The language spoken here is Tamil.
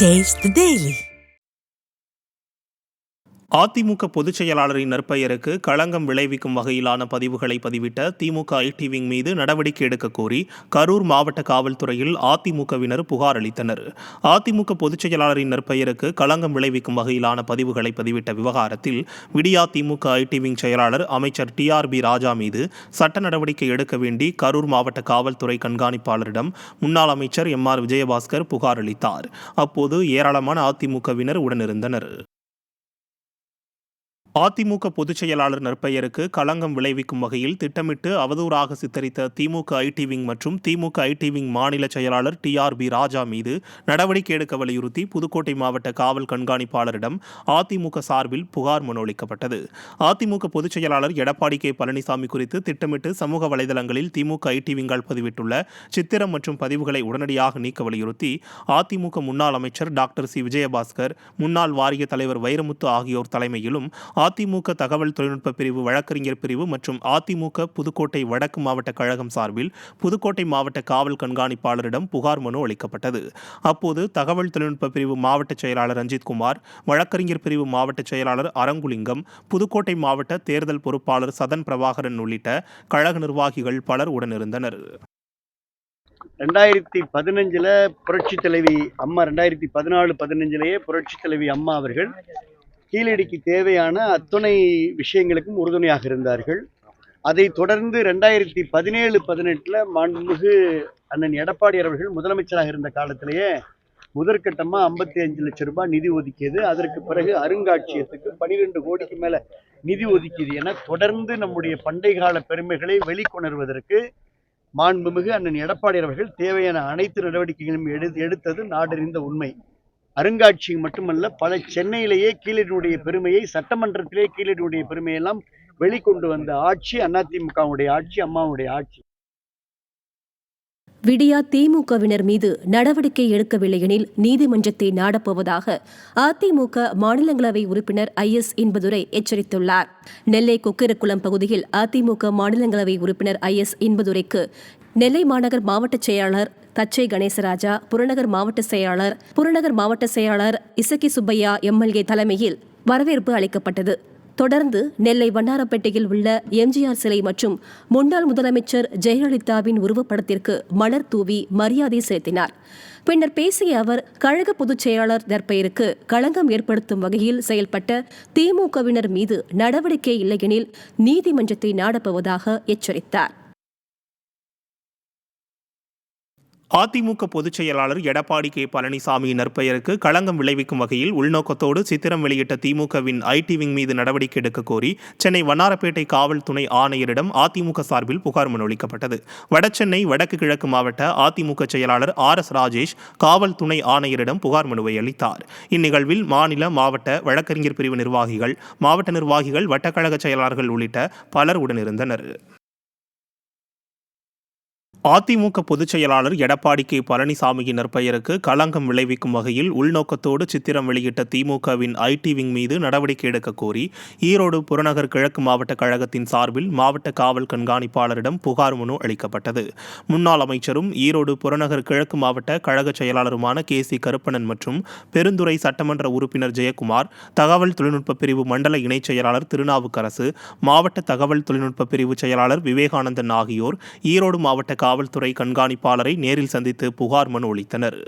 Taste the Daily. அதிமுக பொதுச் செயலாளரின் நற்பெயருக்கு களங்கம் விளைவிக்கும் வகையிலான பதிவுகளை பதிவிட்ட திமுக ஐடி விங் மீது நடவடிக்கை எடுக்க கோரி கரூர் மாவட்ட காவல்துறையில் அதிமுகவினர் புகார் அளித்தனர். அதிமுக பொதுச் செயலாளரின் நற்பெயருக்கு களங்கம் விளைவிக்கும் வகையிலான பதிவுகளை பதிவிட்ட விவகாரத்தில் விடியா திமுக ஐடி விங் செயலாளர் அமைச்சர் TRB ராஜா மீது சட்ட நடவடிக்கை எடுக்க வேண்டி கரூர் மாவட்ட காவல்துறை கண்காணிப்பாளரிடம் முன்னாள் அமைச்சர் MR விஜயபாஸ்கர் புகார் அளித்தார். அப்போது ஏராளமான அதிமுகவினர் உடனிருந்தனர். அதிமுக பொதுச் செயலாளர் நற்பெயருக்கு களங்கம் விளைவிக்கும் வகையில் திட்டமிட்டு அவதூறாக சித்தரித்த திமுக ஐடி விங் மற்றும் திமுக ஐடி விங் மாநில செயலாளர் TRB ராஜா மீது நடவடிக்கை எடுக்க வலியுறுத்தி புதுக்கோட்டை மாவட்ட காவல் கண்காணிப்பாளரிடம் அதிமுக சார்பில் புகார் மனு அளிக்கப்பட்டது. அதிமுக பொதுச் செயலாளர் எடப்பாடி K பழனிசாமி குறித்து திட்டமிட்டு சமூக வலைதளங்களில் திமுக ஐடி விங்கால் பதிவிட்டுள்ள சித்திரம் மற்றும் பதிவுகளை உடனடியாக நீக்க வலியுறுத்தி அதிமுக முன்னாள் அமைச்சர் டாக்டர் C விஜயபாஸ்கர், முன்னாள் வாரிய தலைவர் வைரமுத்து ஆகியோர் தலைமையிலும் அதிமுக தகவல் தொழில்நுட்ப பிரிவு வழக்கறிஞர் பிரிவு மற்றும் அதிமுக புதுக்கோட்டை வடக்கு மாவட்ட கழகம் சார்பில் புதுக்கோட்டை மாவட்ட காவல் கண்காணிப்பாளரிடம் புகார் மனு அளிக்கப்பட்டது. அப்போது தகவல் தொழில்நுட்ப பிரிவு மாவட்ட செயலாளர் ரஞ்சித்குமார், வழக்கறிஞர் பிரிவு மாவட்ட செயலாளர் அரங்குலிங்கம், புதுக்கோட்டை மாவட்ட தேர்தல் பொறுப்பாளர் சதன் பிரபாகரன் உள்ளிட்ட கழக நிர்வாகிகள் பலர் உடனிருந்தனர். 2015 புரட்சி தலைவி அம்மா 2014-15 புரட்சி தலைவி அம்மா அவர்கள் கீழடிக்கு தேவையான அத்துணை விஷயங்களுக்கும் உறுதுணையாக இருந்தார்கள். அதை தொடர்ந்து 2017-18 மாண்புமிகு அண்ணன் எடப்பாடி அவர்கள் முதலமைச்சராக இருந்த காலத்திலேயே முதற்கட்டமாக 55 லட்சம் ரூபாய் நிதி ஒதுக்கியது. அதற்கு பிறகு அருங்காட்சியகத்துக்கு 12 கோடிக்கு மேல நிதி ஒதுக்கியது என தொடர்ந்து நம்முடைய பண்டை கால பெருமைகளை வெளிக்கொணர்வதற்கு மாண்புமிகு அண்ணன் எடப்பாடி அவர்கள் தேவையான அனைத்து நடவடிக்கைகளும் எடுத்தது நாடறிந்த உண்மை. அருங்காட்சியகம் மட்டுமல்ல, பல சென்னையிலேயே கீழடியுடைய பெருமையை, சட்டமன்றத்திலே கீழடியுடைய பெருமையெல்லாம் வெளிக்கொண்டு வந்த ஆட்சி அதிமுகவுடைய ஆட்சி, அம்மாவுடைய ஆட்சி. விடியா திமுகவினர் மீது நடவடிக்கை எடுக்கவில்லை எனில் நீதிமன்றத்தை நாடப்போவதாக அதிமுக மாநிலங்களவை உறுப்பினர் IS இன்பதுரை எச்சரித்துள்ளார். நெல்லை கொக்கிரக்குளம் பகுதியில் அதிமுக மாநிலங்களவை உறுப்பினர் IS இன்பதுரைக்கு நெல்லை மாநகர் மாவட்ட செயலாளர் தச்சை கணேசராஜா, புறநகர் மாவட்ட செயலாளர் இசக்கி சுப்பையா MLA தலைமையில் வரவேற்பு அளிக்கப்பட்டது. தொடர்ந்து நெல்லை வண்ணாரப்பேட்டையில் உள்ள MGR சிலை மற்றும் முன்னாள் முதலமைச்சர் ஜெயலலிதாவின் உருவப்படத்திற்கு மலர் தூவி மரியாதை செலுத்தினார். பின்னர் பேசிய அவர், கழக பொதுச் செயலாளர் நற்பெயருக்கு களங்கம் ஏற்படுத்தும் வகையில் செயல்பட்ட திமுகவினர் மீது நடவடிக்கை இல்லையெனில் நீதிமன்றத்தை நாடப்போவதாக எச்சரித்தார். அதிமுக பொதுச் செயலாளர் எடப்பாடி K பழனிசாமி நற்பெயருக்கு களங்கம் விளைவிக்கும் வகையில் உள்நோக்கத்தோடு சித்திரம் வெளியிட்ட திமுகவின் ஐடி விங் மீது நடவடிக்கை எடுக்க கோரி சென்னை வண்ணாரப்பேட்டை காவல் துணை ஆணையரிடம் அதிமுக சார்பில் புகார் மனு அளிக்கப்பட்டது. வடசென்னை வடக்கு கிழக்கு மாவட்ட அதிமுக செயலாளர் RS ராஜேஷ் காவல் துணை ஆணையரிடம் புகார் மனுவை அளித்தார். இந்நிகழ்வில் மாநில, மாவட்ட வழக்கறிஞர் பிரிவு நிர்வாகிகள், மாவட்ட நிர்வாகிகள், வட்டக்கழக செயலாளர்கள் உள்ளிட்ட பலர் உடனிருந்தனர். அதிமுக பொதுச் செயலாளர் எடப்பாடி K பழனிசாமியின் நற்பெயருக்கு களங்கம் விளைவிக்கும் வகையில் உள்நோக்கத்தோடு சித்திரம் வெளியிட்ட திமுகவின் ஐடி விங் மீது நடவடிக்கை எடுக்க கோரி ஈரோடு புறநகர் கிழக்கு மாவட்ட கழகத்தின் சார்பில் மாவட்ட காவல் கண்காணிப்பாளரிடம் புகார் மனு அளிக்கப்பட்டது. முன்னாள் அமைச்சரும் ஈரோடு புறநகர் கிழக்கு மாவட்ட கழக செயலாளருமான KC கருப்பணன் மற்றும் பெருந்துறை சட்டமன்ற உறுப்பினர் ஜெயக்குமார், தகவல் தொழில்நுட்ப பிரிவு மண்டல இணைச் செயலாளர் திருநாவுக்கரசு, மாவட்ட தகவல் தொழில்நுட்ப பிரிவு செயலாளர் விவேகானந்தன் ஆகியோர் ஈரோடு மாவட்ட காவல்துறை கண்காணிப்பாளரை நேரில் சந்தித்து புகார் மனு அளித்தனர்.